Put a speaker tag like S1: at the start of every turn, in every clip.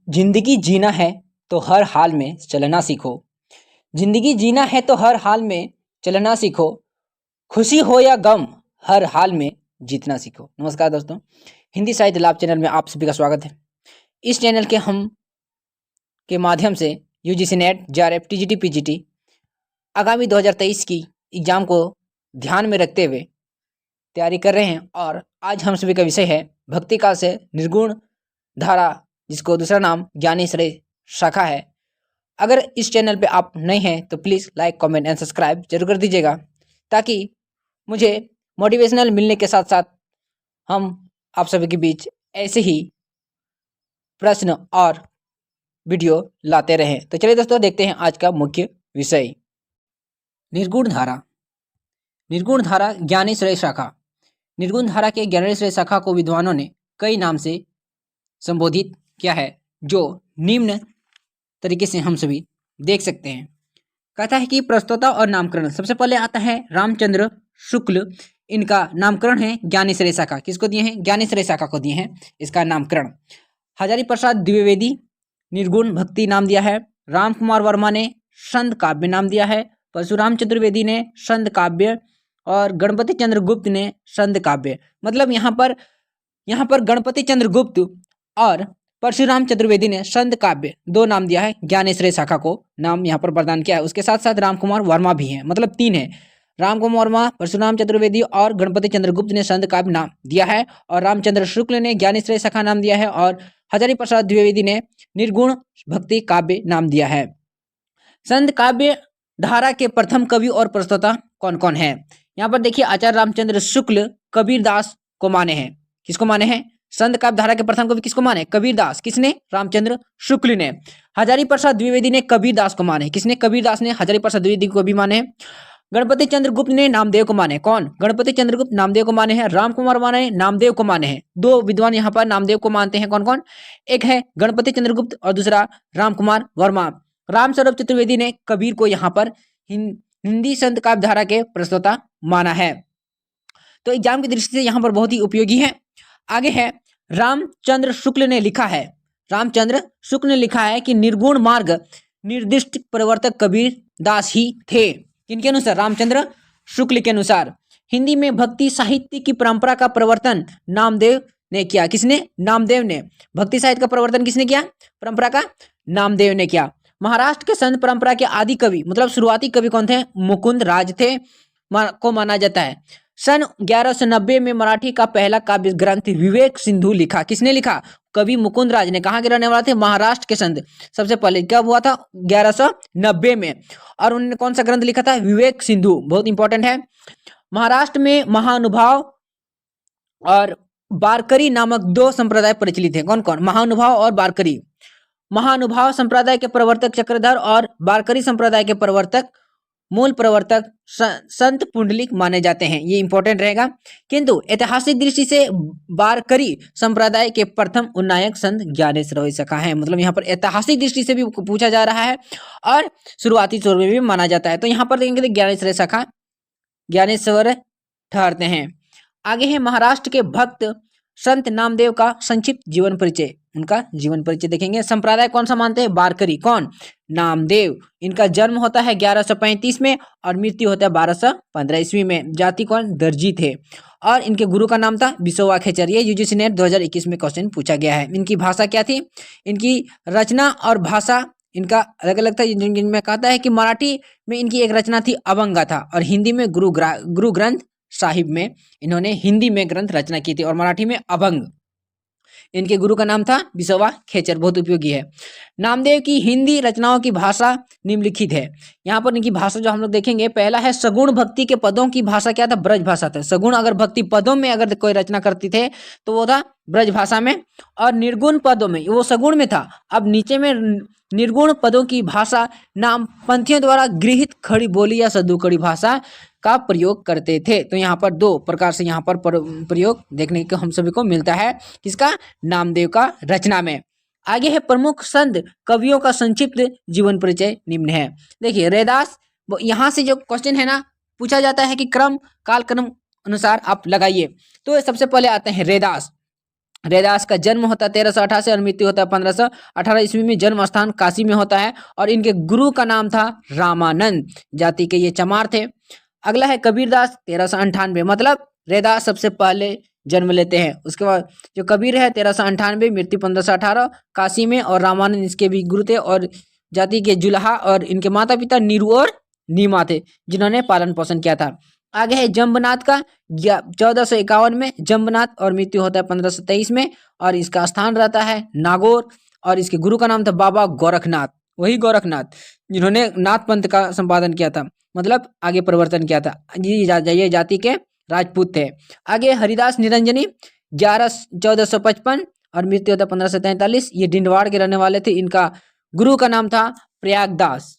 S1: जिंदगी जीना है तो हर हाल में चलना सीखो। जिंदगी जीना है तो हर हाल में चलना सीखो। खुशी हो या गम, हर हाल में जीतना सीखो। नमस्कार दोस्तों, हिंदी साहित्य लाभ चैनल में आप सभी का स्वागत है। इस चैनल के हम के माध्यम से UGC net, JRF, TGT, PGT आगामी 2023 की एग्जाम को ध्यान में रखते हुए तैयारी कर रहे हैं। और आज हम सभी का विषय है भक्ति काल से निर्गुण धारा, जिसको दूसरा नाम ज्ञानेश्वरी शाखा है। अगर इस चैनल पे आप नए हैं तो please like, comment and subscribe जरूर कर दीजिएगा, ताकि मुझे मोटिवेशनल मिलने के साथ साथ हम आप सभी के बीच ऐसे ही प्रश्न और वीडियो लाते रहें। तो चलिए दोस्तों, देखते हैं आज का मुख्य विषय निर्गुण धारा। निर्गुण धारा ज्ञानेश्वरी शाखा। निर्गुण धारा के ज्ञानेश्वरी शाखा को विद्वानों ने कई नाम से संबोधित किया है, जो निम्न तरीके से हम सभी देख सकते हैं। कहता है कि प्रस्तोता और नामकरण। सबसे पहले आता है रामचंद्र शुक्ल। इनका नामकरण है ज्ञानेश्वरी शाखा। किसको दिए हैं? ज्ञानेश्वरी शाखा को दिए हैं इसका नामकरण। हजारी प्रसाद द्विवेदी निर्गुण भक्ति नाम दिया है। राम कुमार वर्मा ने संत काव्य नाम दिया है। परशुराम चतुर्वेदी ने संत काव्य और गणपति चंद्रगुप्त ने संत काव्य। मतलब यहाँ पर गणपति चंद्रगुप्त और परशुराम चतुर्वेदी ने संत काव्य दो नाम दिया है। ज्ञानेश्वरी शाखा को नाम यहाँ पर प्रदान किया है। उसके साथ साथ राम कुमार वर्मा भी हैं, मतलब तीन है। राम कुमार वर्मा, परशुराम चतुर्वेदी और गणपति चंद्रगुप्त ने संत काव्य नाम दिया है, और रामचंद्र शुक्ल ने ज्ञानेश्वरी शाखा नाम दिया है, और हजारी प्रसाद द्विवेदी ने निर्गुण भक्ति काव्य नाम दिया है। संत काव्य धारा के प्रथम कवि और प्रस्तोता कौन कौन है? यहाँ पर देखिए, आचार्य रामचंद्र शुक्ल कबीरदास को माने हैं। किसको माने हैं? संत काव्य धारा के प्रथम कवि किसको माने? कबीरदास। किसने? रामचंद्र शुक्ल ने। हजारी प्रसाद द्विवेदी ने कबीरदास को माने। किसने? कबीरदास ने हजारी प्रसाद द्विवेदी को भी माने। गणपति चंद्रगुप्त ने नामदेव को माने। कौन? गणपति चंद्रगुप्त नामदेव को माने हैं। राम कुमार वर्मा ने नामदेव को माने हैं। दो विद्वान यहाँ पर नामदेव को मानते हैं। कौन कौन? एक है गणपति चंद्रगुप्त और दूसरा राम कुमार वर्मा। रामस्वरूप चतुर्वेदी ने कबीर को यहाँ पर हिंदी संत काव्य धारा के प्रस्तोता माना है। तो एग्जाम की दृष्टि से यहाँ पर बहुत ही उपयोगी है। आगे है रामचंद्र शुक्ल ने लिखा है। रामचंद्र शुक्ल ने लिखा है कि निर्गुण मार्ग निर्दिष्ट प्रवर्तक कबीर दास ही थे। किनके अनुसार? रामचंद्र शुक्ल के अनुसार। हिंदी में भक्ति साहित्य की परंपरा का प्रवर्तन नामदेव ने किया। किसने? नामदेव ने। भक्ति साहित्य का प्रवर्तन किसने किया? परंपरा का नामदेव ने किया। महाराष्ट्र के संत परंपरा के आदि कवि, मतलब शुरुआती कवि कौन थे? मुकुंद राज थे को माना जाता है। सन 1190 में मराठी का पहला काव्य ग्रंथ विवेक सिंधु लिखा। किसने लिखा? कवि मुकुंद राज ने। कहाँ के रहने वाले थे? महाराष्ट्र के संत। सबसे पहले कब हुआ था? 1190 में। और उन्होंने कौन सा ग्रंथ लिखा था? विवेक सिंधु। बहुत इंपॉर्टेंट है। महाराष्ट्र में महानुभाव और वारकरी नामक दो संप्रदाय प्रचलित है। कौन कौन? महानुभाव और वारकरी। महानुभाव संप्रदाय के प्रवर्तक चक्रधर और वारकरी संप्रदाय के प्रवर्तक मूल प्रवर्तक संत पुंडलिक माने जाते हैं। ये इंपॉर्टेंट रहेगा। किंतु ऐतिहासिक दृष्टि से वारकरी संप्रदाय के प्रथम उन्नायक संत ज्ञानेश्वरी शाखा है। मतलब यहाँ पर ऐतिहासिक दृष्टि से भी पूछा जा रहा है और शुरुआती चोर में भी माना जाता है। तो यहाँ पर देखेंगे ज्ञानेश्वरी शाखा ज्ञानेश्वर ठहरते हैं। आगे है महाराष्ट्र के भक्त संत नामदेव का संक्षिप्त जीवन परिचय। उनका जीवन परिचय देखेंगे। संप्रदाय कौन सा मानते हैं? वारकरी। कौन? नामदेव। इनका जन्म होता है 1135 में और मृत्यु होता है 1215 ईस्वी में। जाति कौन? दर्जी थे। और इनके गुरु का नाम था बिसोवा खेचर। ये यूजीसी नेट 2021 में क्वेश्चन पूछा गया है। इनकी भाषा क्या थी? इनकी रचना और भाषा इनका अलग अलग था। जिनमें कहता है कि मराठी में इनकी एक रचना थी अभंगा था, और हिंदी में गुरु ग्रंथ साहिब में इन्होंने हिंदी में ग्रंथ रचना की थी, और मराठी में अभंग। इनके गुरु का नाम था बिसोवा खेचर। बहुत उपयोगी है। नामदेव की हिंदी रचनाओं की भाषा निम्नलिखित है। यहाँ पर इनकी भाषा जो हम लोग देखेंगे, पहला है सगुण भक्ति के पदों की भाषा क्या था? ब्रज भाषा था। सगुण अगर भक्ति पदों में अगर कोई रचना करती थे तो वो था ब्रज भाषा में, और निर्गुण पदों में वो सगुण में था। अब नीचे में निर्गुण पदों की भाषा नाम पंथियों द्वारा गृहीत खड़ी बोली या सदुकड़ी भाषा का प्रयोग करते थे। तो यहाँ पर दो प्रकार से यहाँ पर प्रयोग देखने को हम सभी को मिलता है। किसका? नामदेव का रचना में। आगे है प्रमुख संत कवियों का संक्षिप्त जीवन परिचय निम्न है। देखिए रैदास, यहाँ से जो क्वेश्चन है ना पूछा जाता है कि क्रम काल क्रम अनुसार आप लगाइए। तो सबसे पहले आते हैं रैदास। रैदास का जन्म होता है 1388 और मृत्यु होता है 1518 ईस्वी में। जन्म स्थान काशी में होता है और इनके गुरु का नाम था रामानंद। जाति के ये चमार थे। अगला है कबीरदास 1398, मतलब रैदास सबसे पहले जन्म लेते हैं। उसके बाद जो कबीर है 1398, मृत्यु 1518 काशी में, और रामानंद इसके भी गुरु थे। और जाति के जुलाहा, और इनके माता पिता नीरू और नीमा थे जिन्होंने पालन पोषण किया था। आगे है जम्बनाथ का 1451 में जम्बनाथ, और मृत्यु होता है 1523 में, और इसका स्थान रहता है नागौर। और इसके गुरु का नाम था बाबा गोरखनाथ, वही गोरखनाथ जिन्होंने नाथ पंथ का संपादन किया था, मतलब आगे परिवर्तन किया था। ये जाति के राजपूत थे। आगे हरिदास निरंजनी 1455 और मृत्यु होता है 1543। ये डिंडवाड़ के रहने वाले थे। इनका गुरु का नाम था प्रयागदास।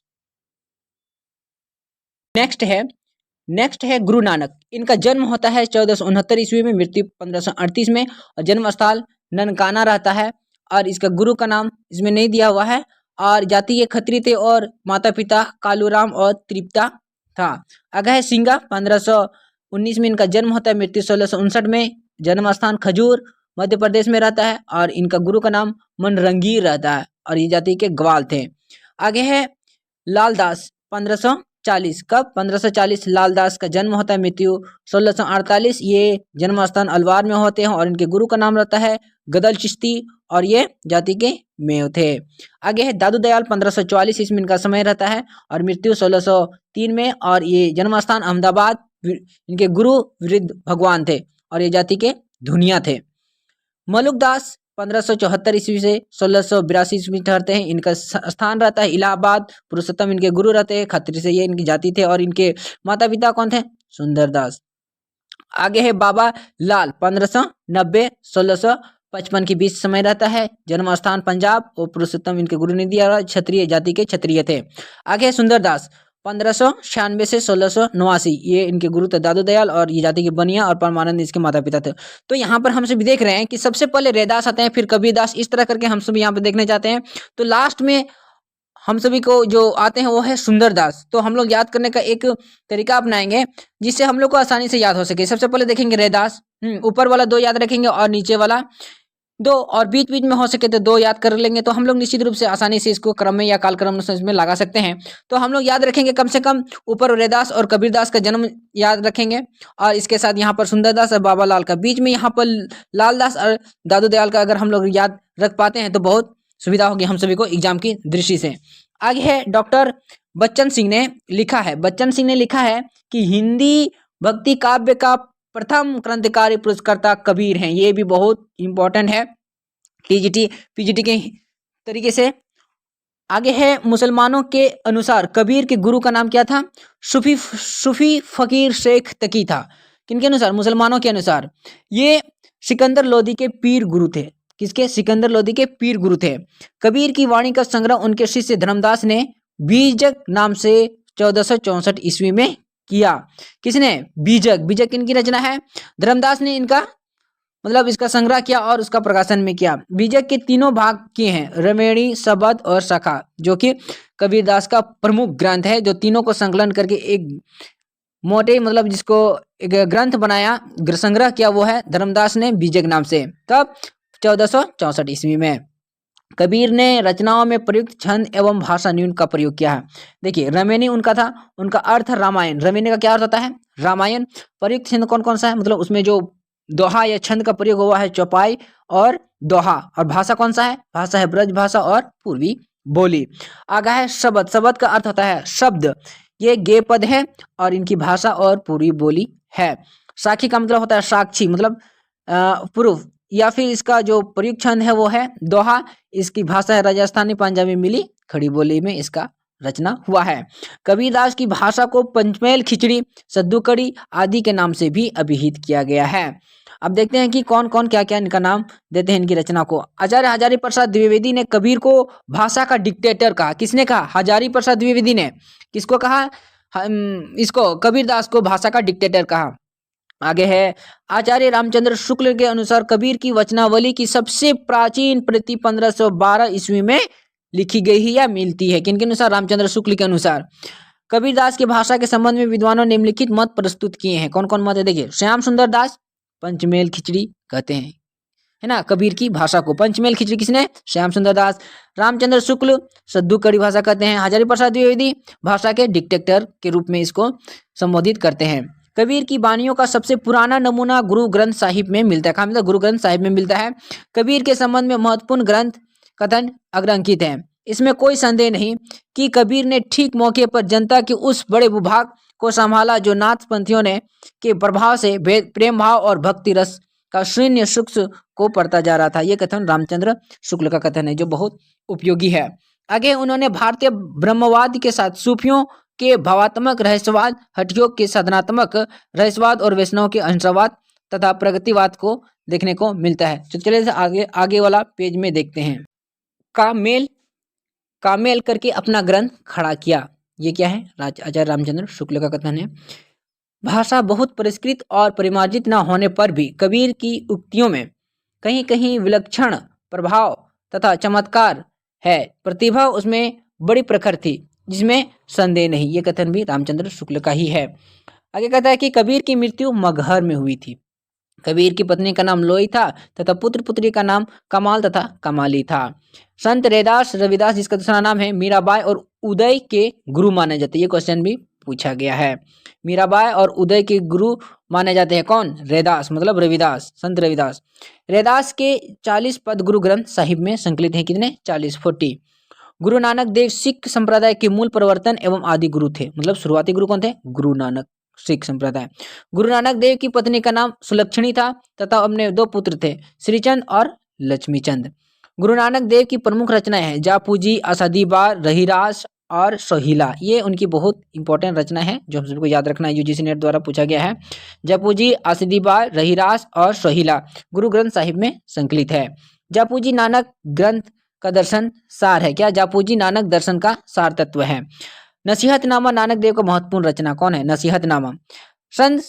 S1: नेक्स्ट है गुरु नानक। इनका जन्म होता है 1469 ईस्वी में, मृत्यु 1538 में, और जन्म स्थल ननकाना रहता है। और इसका गुरु का नाम इसमें नहीं दिया हुआ है। और जाति के खत्री थे और माता पिता कालूराम और तृप्ता था। आगे है सिंगा 1519 में इनका जन्म होता है, मृत्यु 1659 में। जन्म स्थान खजूर मध्य प्रदेश में रहता है, और इनका गुरु का नाम मनरंगीर रहता है, और ये जाति के ग्वाल थे। आगे है लालदास 1540। कब? 1540 लालदास का जन्म होता है, मृत्यु 1648। ये जन्म स्थान अलवार में होते हैं, और इनके गुरु का नाम रहता है गदल चिश्ती, और ये जाति के मेव थे। आगे है दादू दयाल 1544 इसमें इनका समय रहता है, और मृत्यु 1603 में, और ये जन्म स्थान अहमदाबाद। इनके गुरु वृद्ध भगवान थे, और ये जाति के धुनिया थे। मलुकदास 1574 ईस्वी से 1682 ईस्वी ठहरते हैं। इनका स्थान रहता है इलाहाबाद। पुरुषोत्तम इनके गुरु रहते हैं, खत्री से ये इनकी जाति थे, और इनके माता पिता कौन थे? सुंदरदास। आगे है बाबा लाल 1590 1655 के बीच समय रहता है। जन्म स्थान पंजाब, और पुरुषोत्तम इनके गुरु ने दिया, क्षत्रिय जाति के क्षत्रिय थे। आगे है सुंदरदास 1596 से 1689, ये इनके गुरु थे दादू दयाल, और ये जाति के बनिया और परमानंद इसके माता पिता थे। तो यहाँ पर हम सभी देख रहे हैं कि सबसे पहले रैदास आते हैं, फिर कबीरदास, इस तरह करके हम सभी यहाँ पे देखने जाते हैं। तो लास्ट में हम सभी को जो आते हैं वो है सुंदरदास। तो हम लोग याद करने का एक तरीका अपनाएंगे जिससे हम लोग को आसानी से याद हो सके। सबसे पहले देखेंगे रैदास, ऊपर वाला 2 याद रखेंगे और नीचे वाला 2, और बीच बीच में हो सके तो 2 याद कर लेंगे। तो हम लोग निश्चित रूप से आसानी से इसको क्रम में या कालक्रम में लगा सकते हैं। तो हम लोग याद रखेंगे कम से कम ऊपर रैदास और कबीरदास का जन्म याद रखेंगे, और इसके साथ यहाँ पर सुंदरदास और बाबा लाल का, बीच में यहाँ पर लालदास और दादू दयाल का अगर हम लोग याद रख पाते हैं तो बहुत सुविधा होगी हम सभी को एग्जाम की दृष्टि से। आगे है डॉक्टर बच्चन सिंह ने लिखा है कि हिंदी भक्ति काव्य का प्रथम क्रांतिकारी पुरस्कर्ता कबीर हैं। ये भी बहुत इंपॉर्टेंट है टीजीटी पीजीटी के तरीके से। आगे है मुसलमानों के अनुसार कबीर के गुरु का नाम क्या था? सूफी फकीर शेख तकी था। किनके अनुसार? मुसलमानों के अनुसार। ये सिकंदर लोदी के पीर गुरु थे। किसके? सिकंदर लोदी के पीर गुरु थे। कबीर की वाणी का संग्रह उनके शिष्य धर्मदास ने बीजक नाम से 1464 ईस्वी में किया। किसने? बीजक इनकी रचना है। धर्मदास ने इनका मतलब इसका संग्रह किया और उसका प्रकाशन में किया। बीजक के 3 भाग किए हैं, रमेणी, सबद और सखा, जो कि कबीरदास का प्रमुख ग्रंथ है, जो तीनों को संकलन करके एक मोटे मतलब जिसको एक ग्रंथ बनाया, संग्रह किया, वो है धर्मदास ने बीजक नाम से। तब 1464 ईस्वी में कबीर ने रचनाओं में प्रयुक्त छंद एवं भाषा न्यून का प्रयोग किया है। देखिए रमेनी उनका था, उनका अर्थ रामायण। रमेनी का क्या अर्थ होता है? रामायण। प्रयुक्त छंद कौन कौन सा है? मतलब उसमें जो दोहा या छंद का प्रयोग हुआ है चौपाई और दोहा। और भाषा कौन सा है? भाषा है ब्रज भाषा और पूर्वी बोली। आगा है शब्द। शब्द का अर्थ होता है शब्द। ये गे पद है और इनकी भाषा और पूर्वी बोली है। साखी का मतलब होता है साक्षी, मतलब प्रूफ, या फिर इसका जो प्रयुक्त छंद है वो है दोहा। इसकी भाषा है राजस्थानी पंजाबी मिली खड़ी बोली में इसका रचना हुआ है। कबीरदास की भाषा को पंचमेल खिचड़ी, सद्दू कड़ी आदि के नाम से भी अभिहित किया गया है। अब देखते हैं कि कौन कौन क्या क्या इनका नाम देते हैं इनकी रचना को। आचार्य हजारी प्रसाद द्विवेदी ने कबीर को भाषा का डिक्टेटर कहा। किसने कहा? हजारी प्रसाद द्विवेदी ने। किसको कहा? इसको कबीरदास को भाषा का डिक्टेटर कहा। आगे है आचार्य रामचंद्र शुक्ल के अनुसार कबीर की वचनावली की सबसे प्राचीन प्रति 1512 ईस्वी में लिखी गई है या मिलती है। किनके अनुसार? रामचंद्र शुक्ल के अनुसार। कबीरदास की भाषा के संबंध में विद्वानों ने निम्नलिखित मत प्रस्तुत किए हैं। कौन कौन मत है? देखिए, श्याम सुंदर दास पंचमेल खिचड़ी कहते हैं, है ना, कबीर की भाषा को। पंचमेल खिचड़ी किसने? श्याम सुंदर दास। रामचंद्र शुक्ल सद्दू कड़ी भाषा कहते हैं। हजारी प्रसाद द्विवेदी भाषा के डिक्टेटर के रूप में इसको संबोधित करते हैं। कबीर की वाणियों का सबसे पुराना नमूना गुरु ग्रंथ साहिब में मिलता है। कहाँ मिलता है? गुरु ग्रंथ साहिब में मिलता है। कबीर के संबंध में महत्वपूर्ण ग्रंथ कथन अग्रंकित हैं। इसमें कोई संदेह नहीं कि कबीर ने ठीक मौके पर जनता के उस बड़े विभाग को संभाला जो नाथपंथियों ने के प्रभाव से प्रेम भाव और भक्ति रस का शून्य सूक्ष्म को पढ़ता जा रहा था। ये कथन रामचंद्र शुक्ल का कथन है जो बहुत उपयोगी है। आगे उन्होंने भारतीय ब्रह्मवाद के साथ सूफियों के भावात्मक रहस्यवाद, हठयोग के साधनात्मक रहस्यवाद और वैष्णव के अहिंसावाद तथा प्रगतिवाद को देखने को मिलता है। तो चलिए आगे वाला पेज में देखते हैं। कामेल करके अपना ग्रंथ खड़ा किया। ये क्या है? आचार्य रामचंद्र शुक्ल का कथन है। भाषा बहुत परिष्कृत और परिमार्जित न होने पर भी कबीर की उक्तियों में कहीं कहीं विलक्षण प्रभाव तथा चमत्कार है। प्रतिभा उसमें बड़ी प्रखर थी, जिसमें संदेह नहीं। ये कथन भी रामचंद्र शुक्ल का ही है। आगे कहता है कि कबीर की मृत्यु मगहर में हुई थी। कबीर की पत्नी का नाम लोई था तथा पुत्र पुत्री का नाम कमाल तथा कमाली था। संत रविदास जिसका दूसरा नाम है मीराबाई और उदय के गुरु माने जाते हैं। ये क्वेश्चन भी पूछा गया है। मीराबाई और उदय के गुरु माने जाते हैं कौन? रैदास, मतलब रविदास, संत रविदास। रैदास के 40 पद गुरु ग्रंथ साहिब में संकलित हैं। कितने? 40। गुरु नानक देव सिख संप्रदाय के मूल प्रवर्तन एवं आदि गुरु थे। मतलब शुरुआती गुरु कौन थे? गुरु नानक, सिख संप्रदाय। गुरु नानक देव की पत्नी का नाम सुलक्षणी था तथा अपने 2 पुत्र थे, श्रीचंद और लक्ष्मीचंद। गुरु नानक देव की प्रमुख रचनाएं हैं जापूजी, असादीबार, रहीरास और सोहिला। ये उनकी बहुत इंपॉर्टेंट रचना है जो हम सबको याद रखना है, यूजीसी नेट द्वारा पूछा गया है। जापूजी, असादीबार, रहीरास और सोहिला गुरु ग्रंथ साहिब में संकलित है। जापूजी नानक ग्रंथ का दर्शन सार है। क्या? जापूजी नानक दर्शन का सार तत्व है। नसीहतनामा नानक देव का महत्वपूर्ण रचना कौन है? नसीहतनामा। संत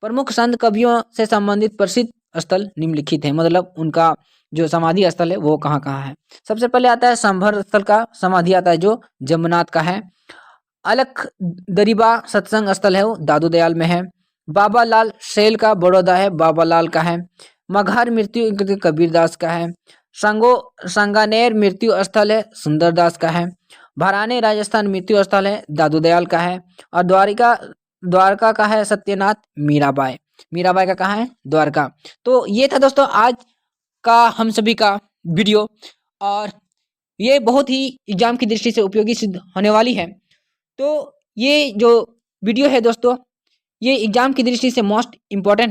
S1: प्रमुख संत कवियों से संबंधित प्रसिद्ध स्थल निम्नलिखित है। मतलब उनका जो समाधि स्थल है वो कहाँ कहाँ है? सबसे पहले आता है संभर स्थल का समाधि आता है जो जम्मूनाथ का है। अलख दरीबा सत्संग स्थल है वो दादू दयाल में है। बाबा लाल सेल का बड़ौदा है, बाबा लाल का है। मगहर मृत्यु कबीरदास का है। संगानेर मृत्यु स्थल है सुंदरदास का है। भराने राजस्थान मृत्यु स्थल है दादू दयाल का है। और द्वारका का है सत्यनाथ मीराबाई का कहाँ है? द्वारका। तो ये था दोस्तों आज का हम सभी का वीडियो, और ये बहुत ही एग्जाम की दृष्टि से उपयोगी सिद्ध होने वाली है। तो ये जो वीडियो है दोस्तों, ये एग्जाम की दृष्टि से मोस्ट इम्पोर्टेंट है।